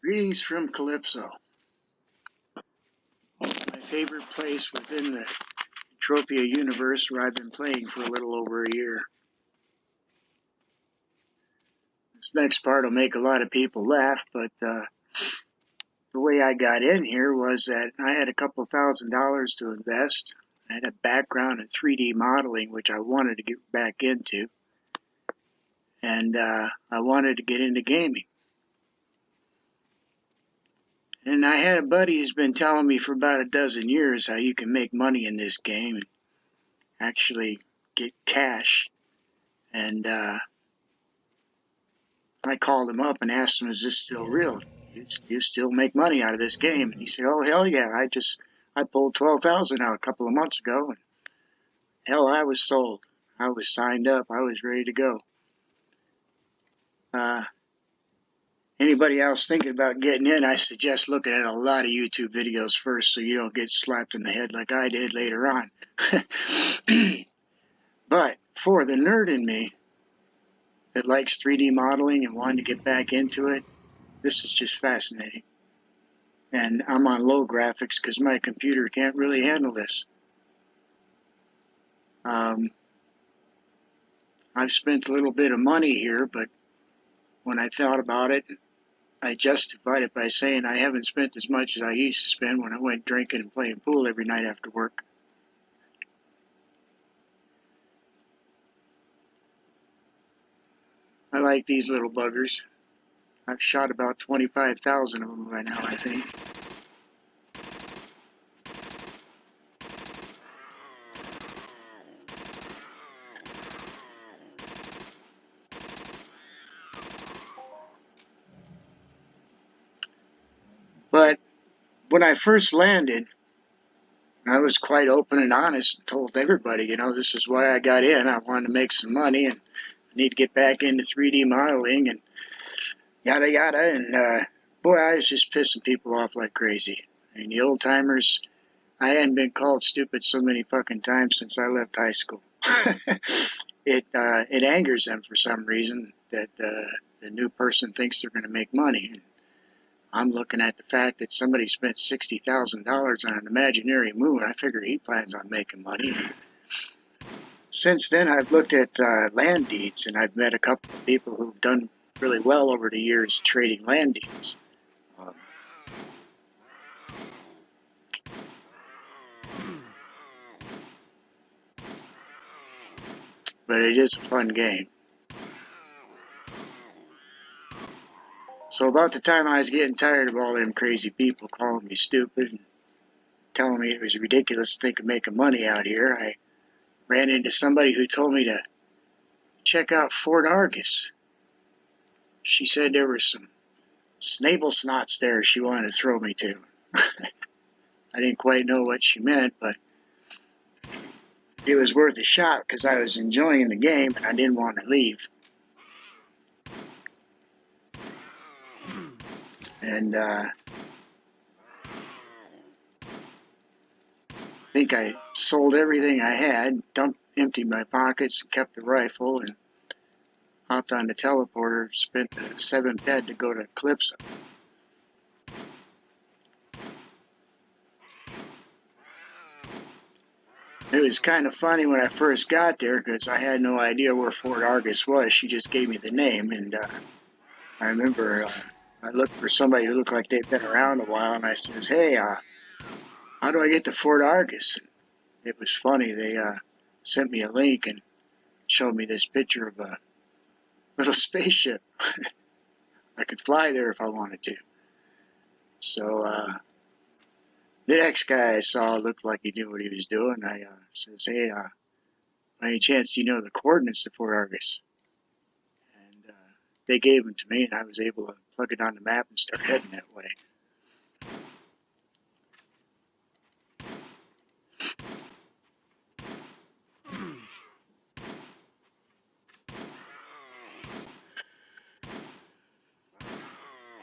Greetings from Calypso, my favorite place within the Entropia universe where I've been playing for a little over a year. This next part will make a lot of people laugh, but the way I got in here was that I had a couple $1,000s to invest. I had a background in 3D modeling, which I wanted to get back into, and I wanted to get into gaming. And I had a buddy who's been telling me for about a dozen years how you can make money in this game and actually get cash. And I called him up and asked him, is this still real? Do you still make money out of this game? And he said, oh, hell yeah. I pulled 12,000 out a couple of months ago. And hell, I was sold. I was signed up. I was ready to go. Anybody else thinking about getting in, I suggest looking at a lot of YouTube videos first so you don't get slapped in the head like I did later on. But for the nerd in me that likes 3D modeling and wanted to get back into it, this is just fascinating. And I'm on low graphics because my computer can't really handle this. I've spent a little bit of money here, but when I thought about it, I justified it by saying I haven't spent as much as I used to spend when I went drinking and playing pool every night after work. I like these little buggers. I've shot about 25,000 of them by now, I think. But when I first landed, I was quite open and honest and told everybody, you know, this is why I got in. I wanted to make some money and I need to get back into 3D modeling and yada yada. And boy, I was just pissing people off like crazy. And the old timers, I hadn't been called stupid so many fucking times since I left high school. It angers them for some reason that the new person thinks they're going to make money. I'm looking at the fact that somebody spent $60,000 on an imaginary moon. I figure he plans on making money. Since then, I've looked at land deeds, and I've met a couple of people who've done really well over the years trading land deeds. But it is a fun game. So about the time I was getting tired of all them crazy people calling me stupid and telling me it was ridiculous to think of making money out here, I ran into somebody who told me to check out Fort Argus. She said there were some snavel snots there she wanted to throw me to. I didn't quite know what she meant, but it was worth a shot because I was enjoying the game and I didn't want to leave. And I think I sold everything I had, emptied my pockets, and kept the rifle, and hopped on the teleporter, spent the 7th head to go to Calypso. It was kind of funny when I first got there because I had no idea where Fort Argus was. She just gave me the name, and I remember I looked for somebody who looked like they'd been around a while, and I says, hey, how do I get to Fort Argus? And it was funny. They sent me a link and showed me this picture of a little spaceship. I could fly there if I wanted to. So the next guy I saw looked like he knew what he was doing. I says, hey, by any chance do you know the coordinates to Fort Argus? And they gave them to me, and I was able to plug it on the map and start heading that way.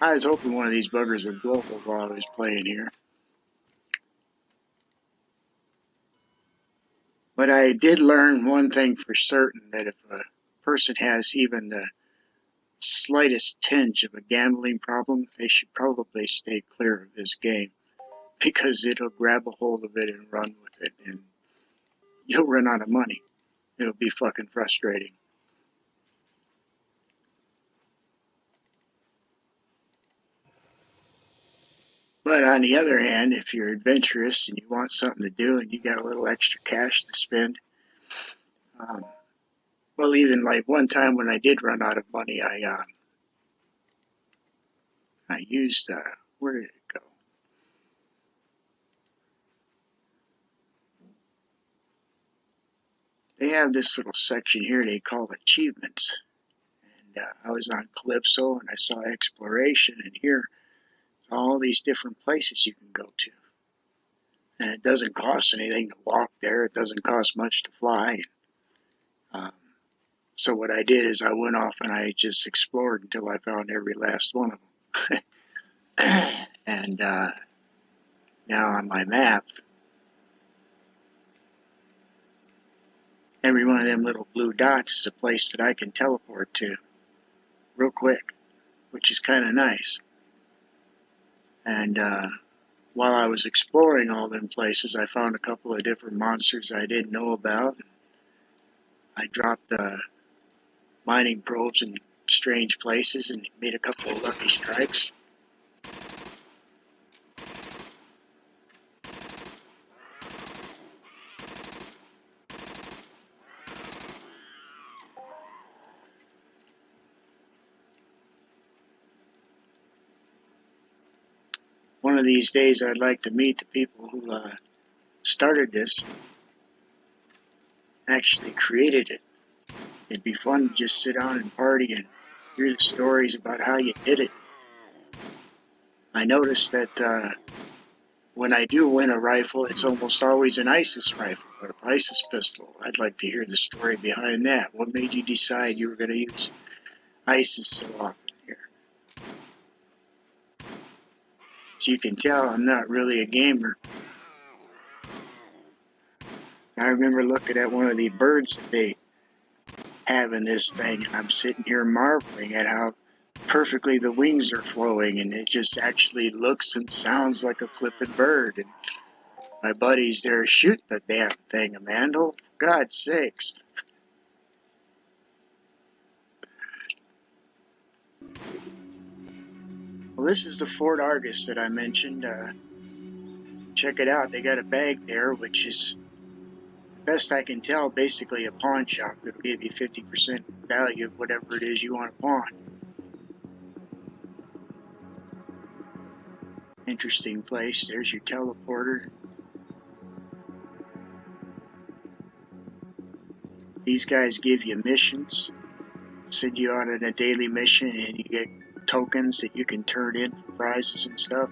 I was hoping one of these buggers would blow up while I was playing here. But I did learn one thing for certain, that if a person has even the slightest tinge of a gambling problem, they should probably stay clear of this game, because it'll grab a hold of it and run with it, and you'll run out of money. It'll be fucking frustrating. But on the other hand, if you're adventurous and you want something to do and you got a little extra cash to spend, well, even like one time when I did run out of money, I used, where did it go? They have this little section here they call achievements. And I was on Calypso and I saw exploration, and here all these different places you can go to. And it doesn't cost anything to walk there. It doesn't cost much to fly. So what I did is I went off and I just explored until I found every last one of them. And now on my map, every one of them little blue dots is a place that I can teleport to real quick, which is kind of nice. And while I was exploring all them places, I found a couple of different monsters I didn't know about. I dropped mining probes in strange places and made a couple of lucky strikes. One of these days I'd like to meet the people who started this, actually created it. It'd be fun to just sit down and party and hear the stories about how you did it. I noticed that when I do win a rifle, it's almost always an ISIS rifle or an ISIS pistol. I'd like to hear the story behind that. What made you decide you were going to use ISIS so often here? As you can tell, I'm not really a gamer. I remember looking at one of the birds that they have in this thing, and I'm sitting here marveling at how perfectly the wings are flowing, and it just actually looks and sounds like a flippin' bird. And my buddy's there, shoot the damn thing, Amandil, for God's sakes. Well, this is the Fort Argus that I mentioned. Check it out. They got a bag there, which is, best I can tell, basically a pawn shop that'll give you 50% value of whatever it is you want to pawn. Interesting place. There's your teleporter. These guys give you missions, send you out on a daily mission, and you get tokens that you can turn in for prizes and stuff.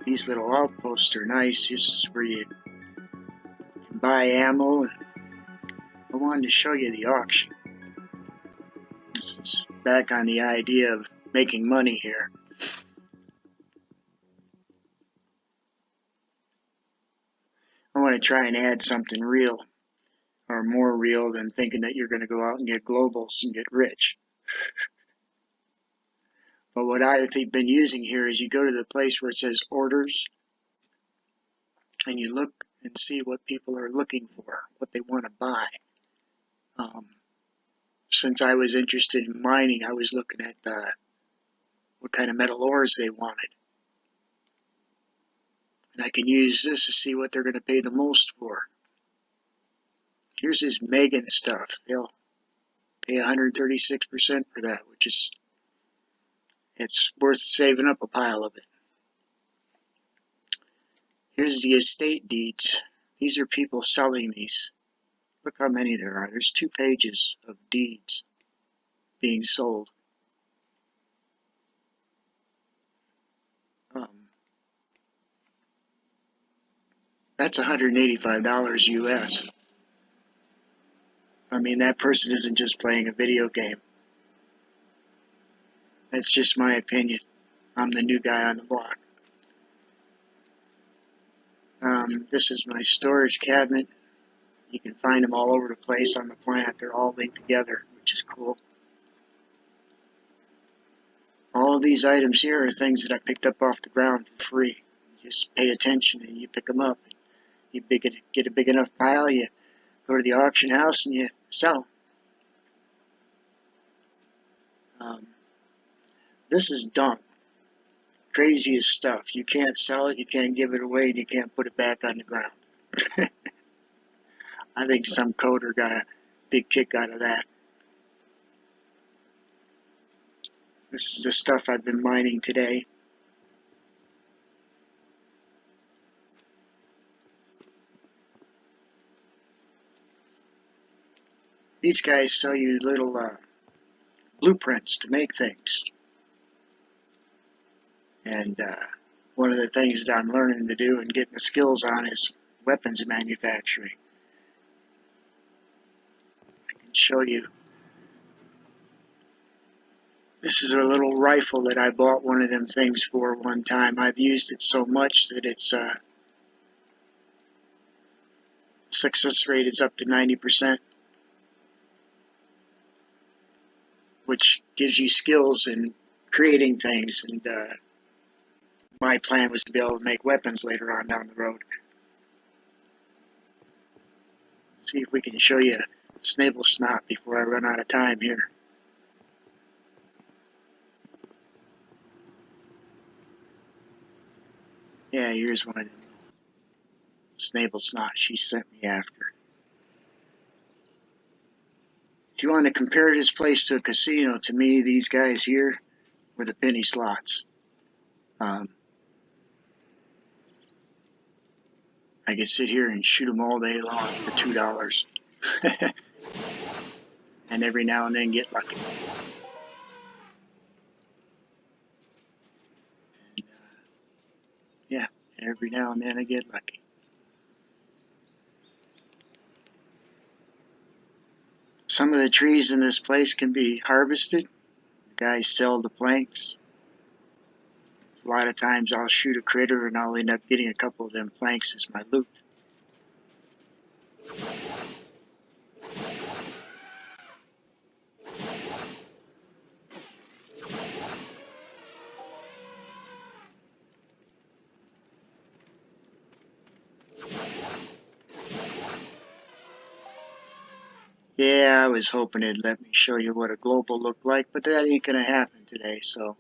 These little outposts are nice. This is where you can buy ammo. I wanted to show you the auction. This is back on the idea of making money here. I want to try and add something real, or more real than thinking that you're going to go out and get globals and get rich. But what I've been using here is you go to the place where it says orders, and you look and see what people are looking for, what they want to buy. Since I was interested in mining, I was looking at what kind of metal ores they wanted. And I can use this to see what they're going to pay the most for. Here's this Megan stuff. They'll pay 136% for that, which is, it's worth saving up a pile of it. Here's the estate deeds. These are people selling these. Look how many there are. There's 2 pages of deeds being sold. That's $185 US. I mean, that person isn't just playing a video game. That's just my opinion. I'm the new guy on the block. This is my storage cabinet. You can find them all over the place on the planet. They're all linked together, which is cool. All of these items here are things that I picked up off the ground for free. You just pay attention and you pick them up. You get a big enough pile, you go to the auction house and you sell them. This is dumb. Craziest stuff. You can't sell it, you can't give it away, and you can't put it back on the ground. I think some coder got a big kick out of that. This is the stuff I've been mining today. These guys sell you little blueprints to make things. And one of the things that I'm learning to do and getting the skills on is weapons manufacturing. I can show you. This is a little rifle that I bought one of them things for one time. I've used it so much that its success rate is up to 90%, which gives you skills in creating things. And my plan was to be able to make weapons later on down the road. Let's see if we can show you Snable Snot before I run out of time here. Yeah, here's one of them. Snable Snot she sent me after. If you want to compare this place to a casino, to me, these guys here were the penny slots. I could sit here and shoot them all day long for $2. And every now and then get lucky. And, yeah, every now and then I get lucky. Some of the trees in this place can be harvested. The guys sell the planks. A lot of times I'll shoot a critter and I'll end up getting a couple of them planks as my loot. Yeah, I was hoping it'd let me show you what a global looked like, but that ain't gonna happen today, so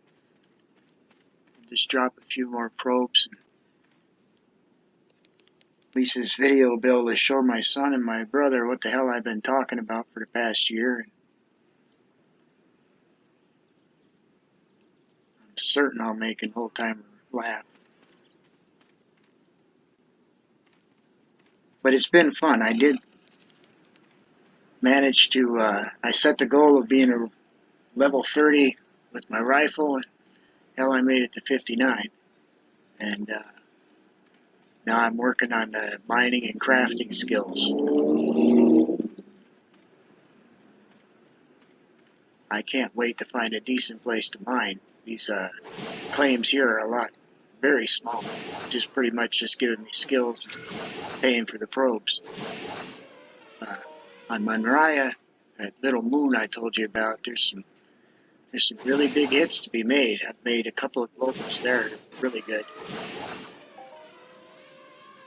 I'll just drop a few more probes. And at least this video will be able to show my son and my brother what the hell I've been talking about for the past year. And I'm certain I'll make an old timer laugh. But it's been fun. I did manage to, I set the goal of being a level 30 with my rifle, and hell, I made it to 59. And now I'm working on the mining and crafting skills. I can't wait to find a decent place to mine. These claims here are very small, just pretty much just giving me skills and paying for the probes. On Monraya, that little moon I told you about, there's some really big hits to be made. I've made a couple of globals there that's really good.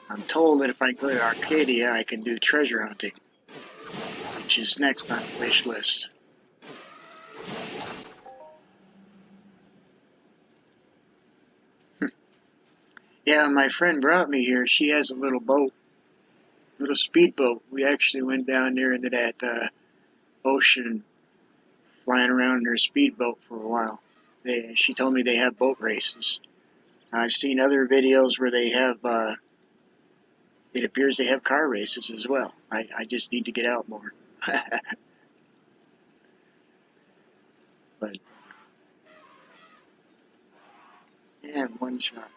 I'm told that if I go to Arcadia, I can do treasure hunting, which is next on the wish list. Yeah, my friend brought me here. She has a little boat, little speedboat. We actually went down there into that ocean, flying around in her speedboat for a while. She told me they have boat races. I've seen other videos where they have, it appears they have car races as well. I just need to get out more. But, yeah, one shot.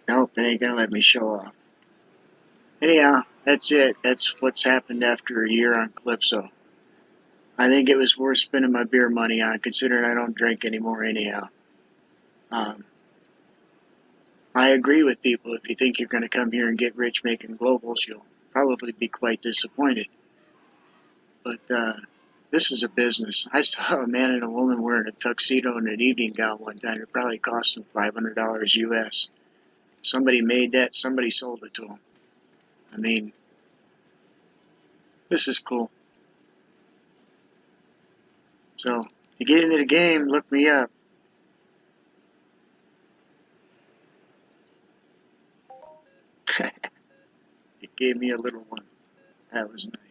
Nope, it ain't gonna let me show off. Anyhow, that's it. That's what's happened after a year on Calypso. I think it was worth spending my beer money on, considering I don't drink anymore anyhow. I agree with people. If you think you're going to come here and get rich making globals, you'll probably be quite disappointed. But this is a business. I saw a man and a woman wearing a tuxedo and an evening gown one time. It probably cost them $500 US. Somebody made that. Somebody sold it to them. I mean, this is cool. So, to get into the game, look me up. It gave me a little one. That was nice.